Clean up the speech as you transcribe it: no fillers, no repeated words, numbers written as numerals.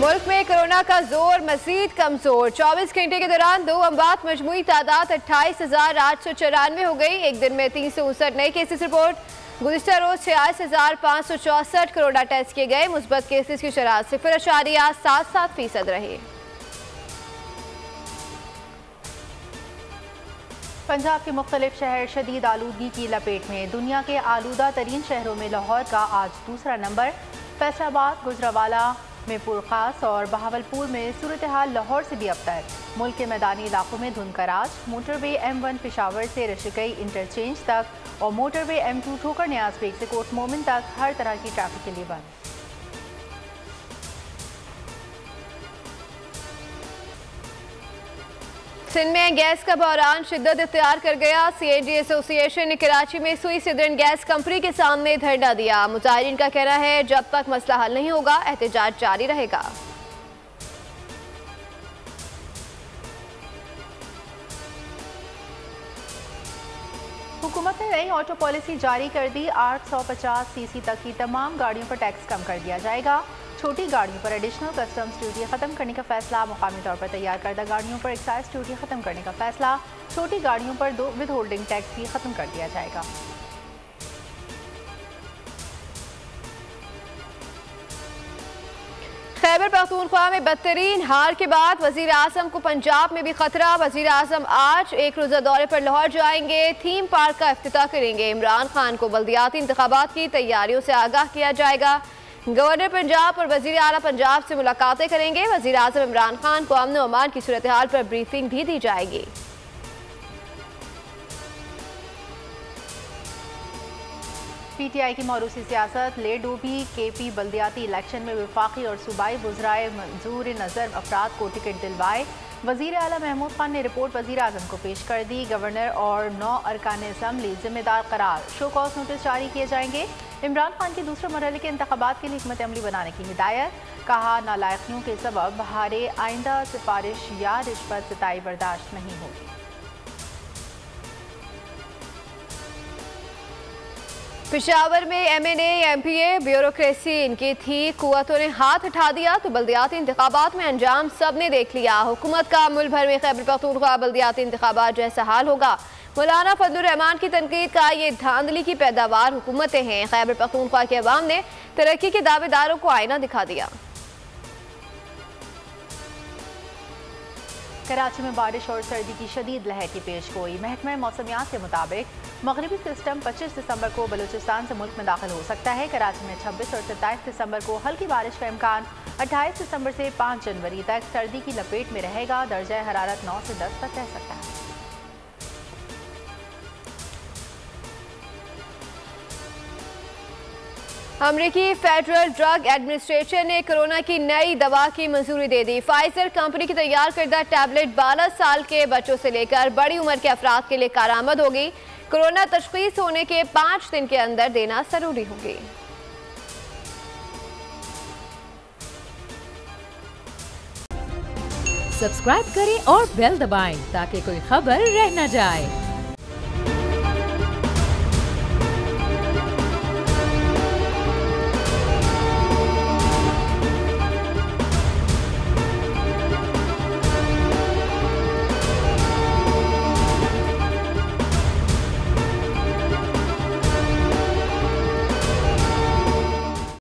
मुल्क में कोरोना का जोर मजीद कमजोर। 24 घंटे के दौरान 2 अमवात, मजमूई तादाद 28,894 हो गई। एक दिन में 359 नए केसेस रिपोर्ट। गुज़िश्ता रोज 46,564 कोरोना टेस्ट किए गए। मुस्बत केसेस की शरह 0.77% रही। पंजाब के मुख्तलिफ शहर शदीद आलूदगी की लपेट में। दुनिया के आलूदा तरीन शहरों में लाहौर का आज दूसरा नंबर। फैसलाबाद, गुजरावाला में पुरखास और बहावलपुर में सूरत हाल लाहौर से भी अबतर। मुल्क के मैदानी इलाकों में धुंध का राज। मोटरवे M1 पेशावर से रशिकई इंटरचेंज तक और मोटरवे M2 ठोकर न्याज बेग से कोट मोमिन तक हर तरह की ट्रैफिक के लिए बंद। सिंध में गैस का बहरान शिद्दत इख्तियार कर गया। CNG एसोसिएशन ने कराची में सुई सिदरन गैस कंपनी के सामने धरना दिया। मुजाहिरीन का कहना है जब तक मसला हल नहीं होगा एहतजाज जारी रहेगा। हुकूमत ने नई ऑटो पॉलिसी जारी कर दी। 850 cc तक की तमाम गाड़ियों पर टैक्स कम कर दिया जाएगा। छोटी गाड़ियों पर एडिशनल कस्टम्स ड्यूटी खत्म करने का फैसला। मुकामी तौर पर तैयार करदा गाड़ियों पर एक्साइज ड्यूटी खत्म करने का फैसला। छोटी गाड़ियों पर विद होल्डिंग टैक्स भी खत्म कर दिया जाएगा। खैबर पख्तूनख्वा में बदतरीन हार के बाद वजीर आजम को पंजाब में भी खतरा। वजीर आजम आज एक रोजा दौरे पर लाहौर जाएंगे। थीम पार्क का इफ्तिताह करेंगे। इमरान खान को बल्दियाती इंतखाबात की तैयारियों से आगाह किया जाएगा। गवर्नर पंजाब और वजीर आला पंजाब से मुलाकातें करेंगे। वजीर आजम इमरान खान को अमन व अमान की सूरत हाल पर ब्रीफिंग भी दी जाएगी। PTI की मौरूसी सियासत ले डूबी। KP बल्दियाती इलेक्शन में वफाकी और सूबाई वज़राए मंजूर नज़र अफराद को टिकट दिलवाए। वज़ीर आला महमूद खान ने रिपोर्ट वज़ीर आज़म को पेश कर दी। गवर्नर और 9 अरकान असम्बली जिम्मेदार करार। शो कॉज नोटिस जारी किए जाएंगे। इमरान खान की दूसरे मरहले के इंतखाबात के लिए हिकमत अमली बनाने की हिदायत। कहा नालायकियों के सबब बहारे आइंदा सिफारिश या रिश्वत सिताई बर्दाश्त नहीं होगी। पेशावर में MNA MPA ब्यूरोक्रेसी इनकी थी। कुव्वतों ने हाथ उठा दिया तो बल्दियाती इंतखाबात में अंजाम सब ने देख लिया। हुकूमत का मुल्क भर में खैबर पख्तूनख्वा बल्दियाती इंतखाबात जैसा हाल होगा। मौलाना फजलुर रहमान की तनकीद का ये धांधली की पैदावार हुकूमतें हैं। खैबर पख्तूनख्वा के अवाम ने तरक्की के दावेदारों को आईना दिखा दिया। कराची में बारिश और सर्दी की शदीद लहर की पेश गोई। महकमा मौसमियात के मुताबिक मगरबी सिस्टम 25 दिसंबर को बलूचिस्तान से मुल्क में दाखिल हो सकता है। कराची में 26 और 27 दिसंबर को हल्की बारिश का इम्कान। 28 दिसंबर से 5 जनवरी तक सर्दी की लपेट में रहेगा। दर्जा हरारत 9 से 10 तक रह सकता है। अमेरिकी फेडरल ड्रग एडमिनिस्ट्रेशन ने कोरोना की नई दवा की मंजूरी दे दी। फाइजर कंपनी की तैयार करदा टैबलेट 12 साल के बच्चों से लेकर बड़ी उम्र के अफराद के लिए कारआमद होगी। कोरोना तशखीस होने के 5 दिन के अंदर देना जरूरी होगी। सब्सक्राइब करें और बेल दबाएं ताकि कोई खबर रह न जाए।